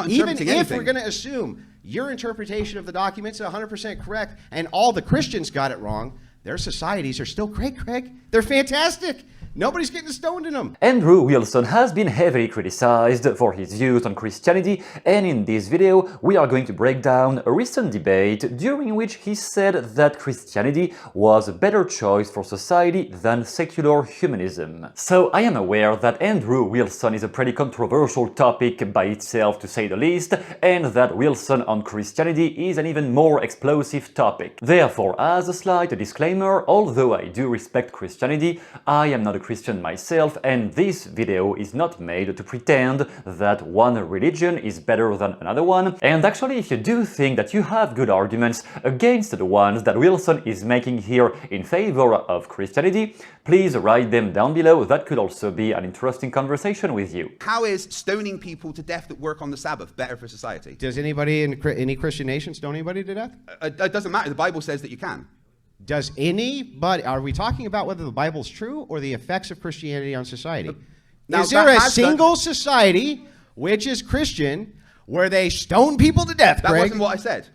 Even if we're going to assume your interpretation of the document's 100% correct and all the Christians got it wrong, their societies are still great, Craig. They're fantastic. Nobody's getting stoned in them. Andrew Wilson has been heavily criticized for his views on Christianity, and in this video we are going to break down a recent debate during which he said that Christianity was a better choice for society than secular humanism. So I am aware that Andrew Wilson is a pretty controversial topic by itself, to say the least, and that Wilson on Christianity is an even more explosive topic. Therefore, as a slight disclaimer, although I do respect Christianity, I am not a Christian myself, and this video is not made to pretend that one religion is better than another one. And actually, if you do think that you have good arguments against the ones that Wilson is making here in favor of Christianity, please write them down below. That could also be an interesting conversation with you. How is stoning people to death that work on the Sabbath better for society? Does anybody in any Christian nation stone anybody to death? It doesn't matter. The Bible says that you can. Does anybody, are we talking about whether the Bible's true or the effects of Christianity on society? Now, is there a single society, which is Christian, where they stone people to death, That Greg? wasn't what I said.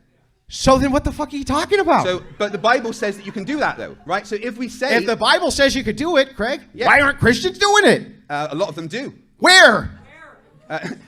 So then what the fuck are you talking about? But the Bible says that you can do that, though, right? So if we say... If the Bible says you could do it, Craig, why aren't Christians doing it? A lot of them do. Where?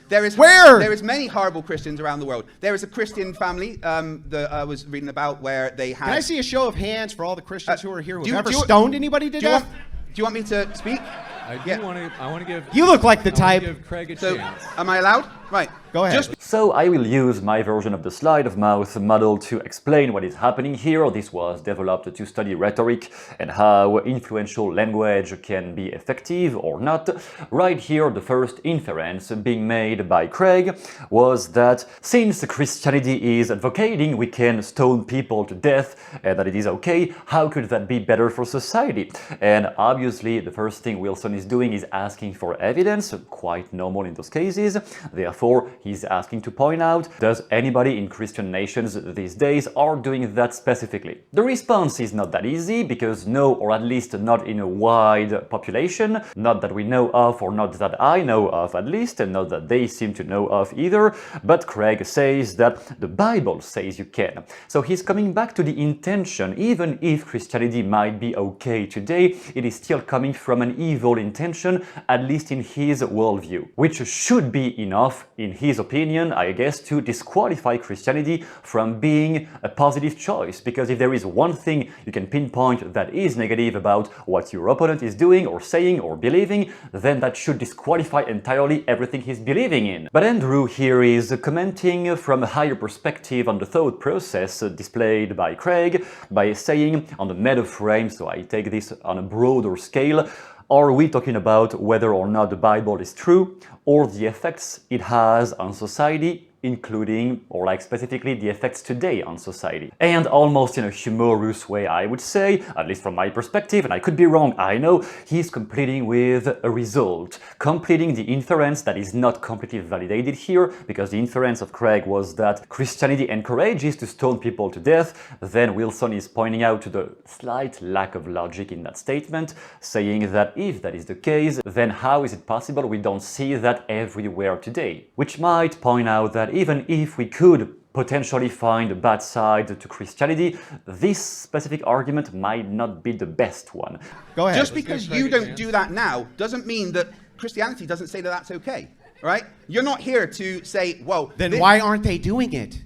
There is many horrible Christians around the world. There is a Christian family that I was reading about where they had... Can I see a show of hands for all the Christians who are here who have ever stoned anybody to death? Do you want me to speak? I want to give... You look like the type... give Craig a chance. Am I allowed? Right. Go ahead. So I will use my version of the slide of mouth model to explain what is happening here. This was developed to study rhetoric and how influential language can be effective or not. Right here, the first inference being made by Craig was that since Christianity is advocating we can stone people to death and that it is okay, how could that be better for society? And obviously the first thing Wilson is doing is asking for evidence, quite normal in those cases. Therefore, he's asking to point out, does anybody in Christian nations these days are doing that specifically? The response is not that easy, because no, or at least not in a wide population, not that we know of, or not that I know of at least, and not that they seem to know of either, but Craig says that the Bible says you can. So he's coming back to the intention. Even if Christianity might be okay today, it is still coming from an evil intention, at least in his worldview, which should be enough, in his opinion, I guess, to disqualify Christianity from being a positive choice. Because if there is one thing you can pinpoint that is negative about what your opponent is doing or saying or believing, then that should disqualify entirely everything he's believing in. But Andrew here is commenting from a higher perspective on the thought process displayed by Craig by saying on the meta frame, so I take this on a broader scale, are we talking about whether or not the Bible is true, or the effects it has on society, including, or like specifically, the effects today on society? And almost in a humorous way, I would say, at least from my perspective, and I could be wrong, I know, he's completing with a result, completing the inference that is not completely validated here, because the inference of Craig was that Christianity encourages to stone people to death. Then Wilson is pointing out to the slight lack of logic in that statement, saying that if that is the case, then how is it possible we don't see that everywhere today? Which might point out that even if we could potentially find a bad side to Christianity, this specific argument might not be the best one. Go ahead. Just because you don't do that now doesn't mean that Christianity doesn't say that that's okay, right? You're not here to say, well... Then why aren't they doing it?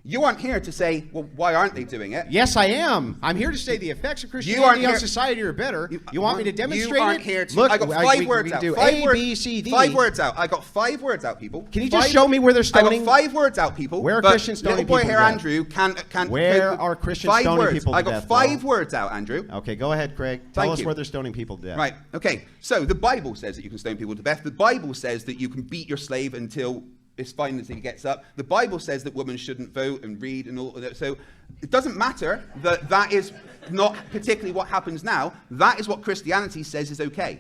You aren't here to say, well, why aren't they doing it? Yes, I am. I'm here to say the effects of Christianity on society are better. You want me to demonstrate it? You aren't here to... Look, I got five words out. A, B, C, D. 5 words out. I got 5 words out, people. Can you just show me where they're stoning? I got 5 words out, people. Where are Christians stoning people? Little boy here, Andrew, can't... Where are Christians stoning people to death? I got 5 words out, Andrew. Okay, go ahead, Craig. Tell us where they're stoning people to death. Right, okay. So the Bible says that you can stone people to death. The Bible says that you can beat your slave until it's fine until he gets up. The Bible says that women shouldn't vote and read and all of that. So it doesn't matter that that is not particularly what happens now. That is what Christianity says is okay.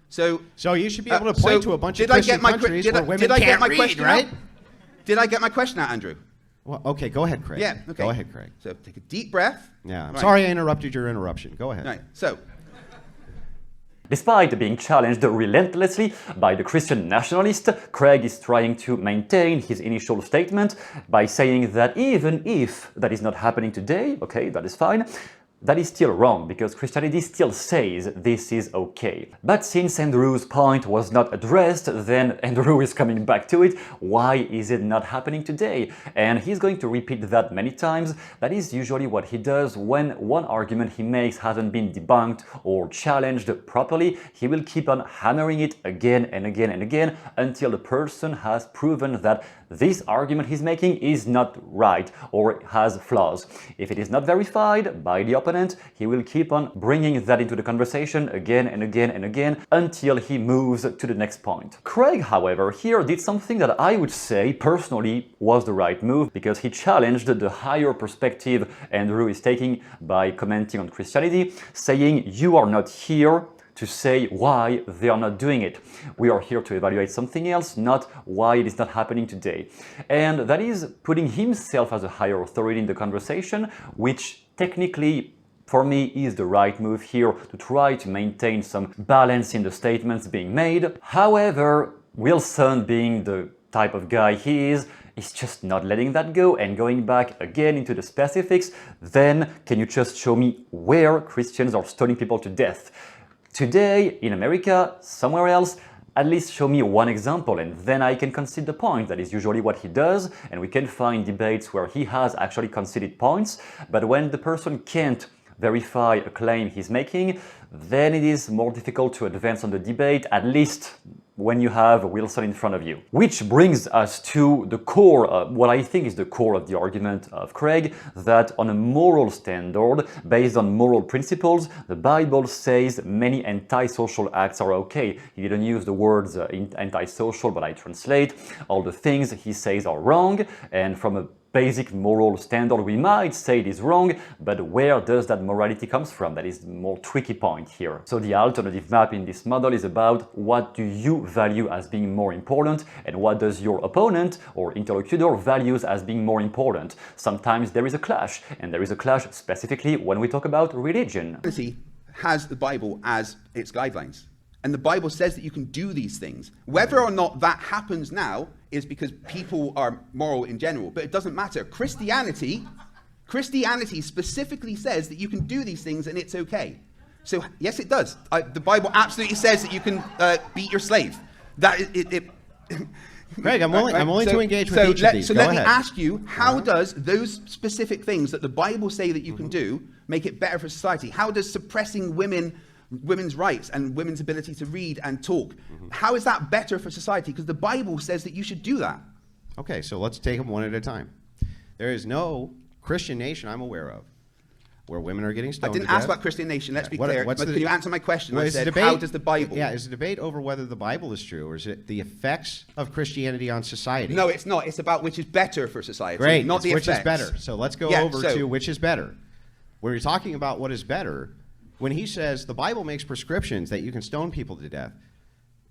So you should be able to point to a bunch of Christian countries where women can't read, right? Did I get my question out, Andrew? Well, okay, go ahead, Craig. Yeah, okay. Go ahead, Craig. So take a deep breath. Yeah, I'm sorry I interrupted your interruption. Go ahead. Right, so... Despite being challenged relentlessly by the Christian nationalist, Craig is trying to maintain his initial statement by saying that even if that is not happening today, okay, that is fine, that is still wrong, because Christianity still says this is okay. But since Andrew's point was not addressed, then Andrew is coming back to it. Why is it not happening today? And he's going to repeat that many times. That is usually what he does when one argument he makes hasn't been debunked or challenged properly. He will keep on hammering it again and again and again until the person has proven that this argument he's making is not right or has flaws. If it is not verified by the opponent, he will keep on bringing that into the conversation again and again and again until he moves to the next point. Craig, however, here did something that I would say personally was the right move, because he challenged the higher perspective Andrew is taking by commenting on Christianity, saying you are not here to say why they are not doing it. We are here to evaluate something else, not why it is not happening today. And that is putting himself as a higher authority in the conversation, which technically for me is the right move here to try to maintain some balance in the statements being made. However, Wilson, being the type of guy he is just not letting that go and going back again into the specifics. Then can you just show me where Christians are stoning people to death? Today, in America, somewhere else, at least show me one example, and then I can concede the point. That is usually what he does, and we can find debates where he has actually conceded points. But when the person can't verify a claim he's making, then it is more difficult to advance on the debate, at least when you have Wilson in front of you. Which brings us to the core, what I think is the core of the argument of Craig, that on a moral standard, based on moral principles, the Bible says many antisocial acts are okay. He didn't use the words antisocial, but I translate. All the things he says are wrong, and from a basic moral standard we might say it is wrong, but where does that morality comes from? That is the more tricky point here. So the alternative map in this model is about what do you value as being more important and what does your opponent or interlocutor values as being more important. Sometimes there is a clash, and there is a clash specifically when we talk about religion. Christianity has the Bible as its guidelines. And the Bible says that you can do these things. Whether or not that happens now is because people are moral in general, but it doesn't matter. Christianity specifically says that you can do these things and it's okay. So yes, it does. The Bible absolutely says that you can beat your slave. Greg, I'm willing to engage with each of these. So Go let me ahead. ask you, how does those specific things that the Bible say that you can do make it better for society? How does suppressing women's rights and women's ability to read and talk, how is that better for society? Because the Bible says that you should do that. Okay, so let's take them one at a time. There is no Christian nation I'm aware of where women are getting stoned I didn't to ask death. about Christian nation, let's be clear. But can you answer my question? Well, I said, how does the Bible? Yeah, is the debate over whether the Bible is true, or is it the effects of Christianity on society? No, it's not. It's about which is better for society, Great, not the which effects. is better. So let's go over to which is better. When you're talking about what is better, when he says the Bible makes prescriptions that you can stone people to death,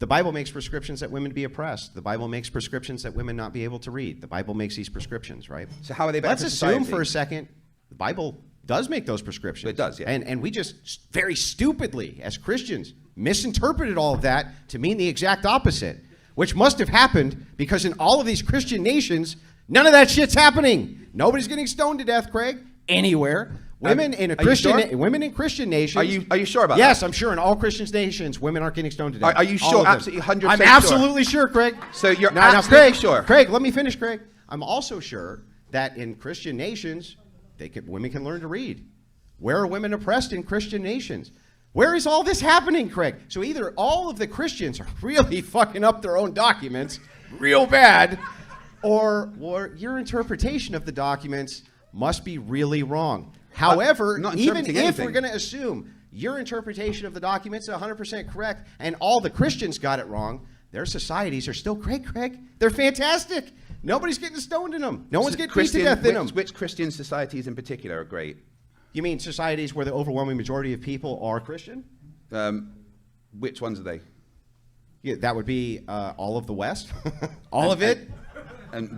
the Bible makes prescriptions that women be oppressed. The Bible makes prescriptions that women not be able to read. The Bible makes these prescriptions, right? So how are they better Let's for assume society? for a second the Bible does make those prescriptions. It does, yeah. And we just very stupidly, as Christians, misinterpreted all of that to mean the exact opposite, which must have happened because in all of these Christian nations, none of that shit's happening. Nobody's getting stoned to death, Craig, anywhere. Women in Christian nations. Are you sure about that? Yes, I'm sure. In all Christian nations, women aren't getting stoned to death. Are you All sure? of them. Absolutely 100% I'm sure? absolutely sure, Craig. So you're Now, absolutely Craig, sure? Craig, let me finish, Craig. I'm also sure that in Christian nations, women can learn to read. Where are women oppressed in Christian nations? Where is all this happening, Craig? So either all of the Christians are really fucking up their own documents real bad, or your interpretation of the documents must be really wrong. However, even if we're going to assume your interpretation of the documents is 100% correct and all the Christians got it wrong, their societies are still great, Craig. They're fantastic. Nobody's getting stoned in them. No one's getting beat to death in them. Which Christian societies in particular are great? You mean societies where the overwhelming majority of people are Christian? Which ones are they? Yeah, that would be all of the West. All of it. And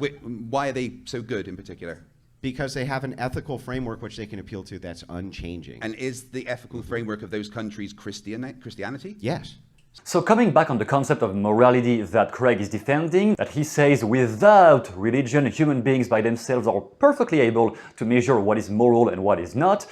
why are they so good in particular? because they have an ethical framework which they can appeal to that's unchanging. And is the ethical framework of those countries Christianity? Yes. So coming back on the concept of morality that Craig is defending, that he says without religion, human beings by themselves are perfectly able to measure what is moral and what is not.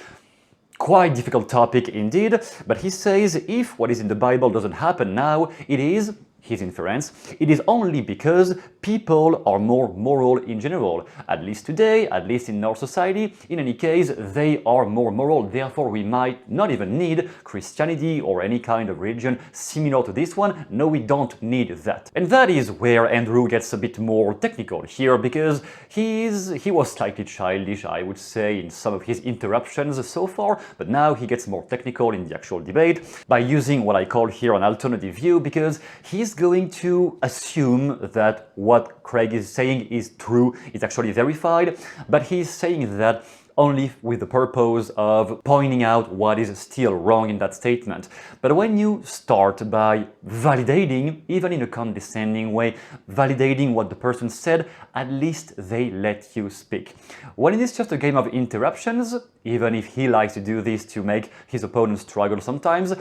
Quite difficult topic indeed, but he says if what is in the Bible doesn't happen now, it is, his inference, it is only because people are more moral in general. At least today, at least in our society, in any case, they are more moral, therefore we might not even need Christianity or any kind of religion similar to this one. No, we don't need that. And that is where Andrew gets a bit more technical here, because he was slightly childish, I would say, in some of his interruptions so far, but now he gets more technical in the actual debate by using what I call here an alternative view, because he's going to assume that what Craig is saying is true, is actually verified, but he's saying that only with the purpose of pointing out what is still wrong in that statement. But when you start by validating, even in a condescending way, validating what the person said, at least they let you speak. When it is just a game of interruptions, even if he likes to do this to make his opponent struggle sometimes,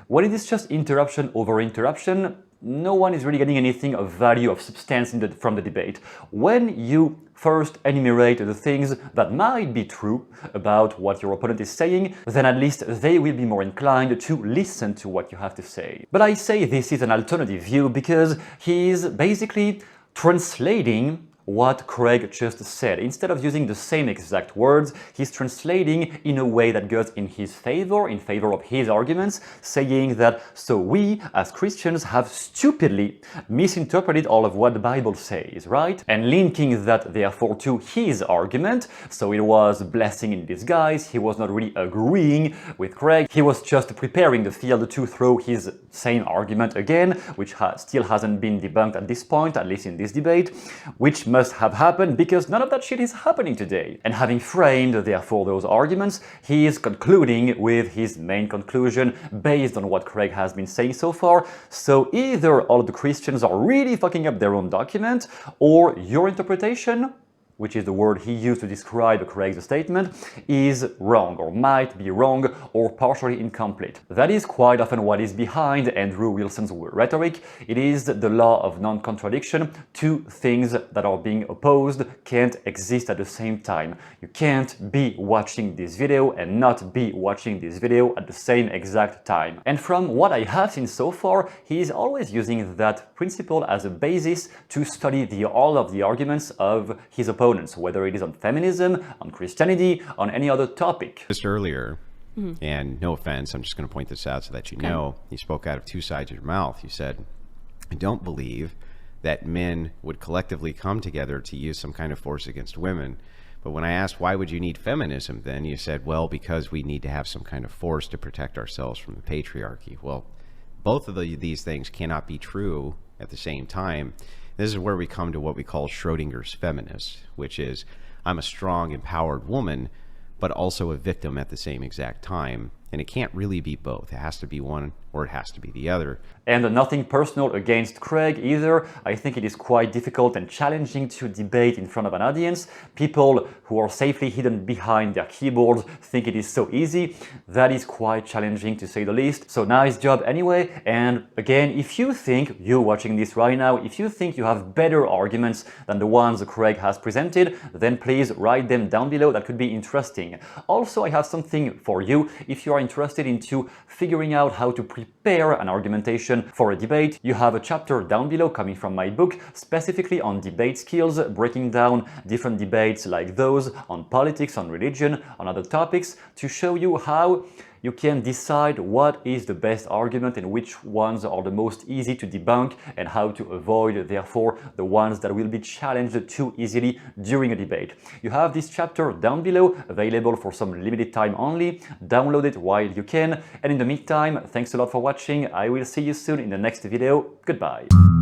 when it is just interruption over interruption, no one is really getting anything of value, of substance from the debate. When you first enumerate the things that might be true about what your opponent is saying, then at least they will be more inclined to listen to what you have to say. But I say this is an alternative view because he is basically translating what Craig just said. Instead of using the same exact words, he's translating in a way that goes in his favor, in favor of his arguments, saying that so we as Christians have stupidly misinterpreted all of what the Bible says, right? And linking that therefore to his argument, so it was blessing in disguise, he was not really agreeing with Craig, he was just preparing the field to throw his same argument again, which still hasn't been debunked at this point, at least in this debate, which must have happened because none of that shit is happening today. And having framed therefore those arguments, he is concluding with his main conclusion based on what Craig has been saying so far. So either all of the Christians are really fucking up their own document, or your interpretation, which is the word he used to describe Craig's statement, is wrong, or might be wrong, or partially incomplete. That is quite often what is behind Andrew Wilson's rhetoric. It is the law of non-contradiction. Two things that are being opposed can't exist at the same time. You can't be watching this video and not be watching this video at the same exact time. And from what I have seen so far, he is always using that principle as a basis to study all of the arguments of his opponents, whether it is on feminism, on Christianity, on any other topic. Just earlier, and no offense, I'm just going to point this out so that you know, you spoke out of two sides of your mouth. You said, I don't believe that men would collectively come together to use some kind of force against women. But when I asked, why would you need feminism then? You said, well, because we need to have some kind of force to protect ourselves from the patriarchy. Well, both of these things cannot be true at the same time. This is where we come to what we call Schrodinger's feminist, which is I'm a strong, empowered woman, but also a victim at the same exact time. And it can't really be both. It has to be one or it has to be the other. And nothing personal against Craig either. I think it is quite difficult and challenging to debate in front of an audience. People who are safely hidden behind their keyboards think it is so easy. That is quite challenging to say the least. So nice job anyway. And again, if you think, you're watching this right now, if you think you have better arguments than the ones Craig has presented, then please write them down below. That could be interesting. Also, I have something for you. If you are interested into figuring out how to prepare an argumentation for a debate, you have a chapter down below coming from my book specifically on debate skills, breaking down different debates like those on politics, on religion, on other topics, to show you how you can decide what is the best argument and which ones are the most easy to debunk, and how to avoid, therefore, the ones that will be challenged too easily during a debate. You have this chapter down below, available for some limited time only. Download it while you can. And in the meantime, thanks a lot for watching. I will see you soon in the next video. Goodbye.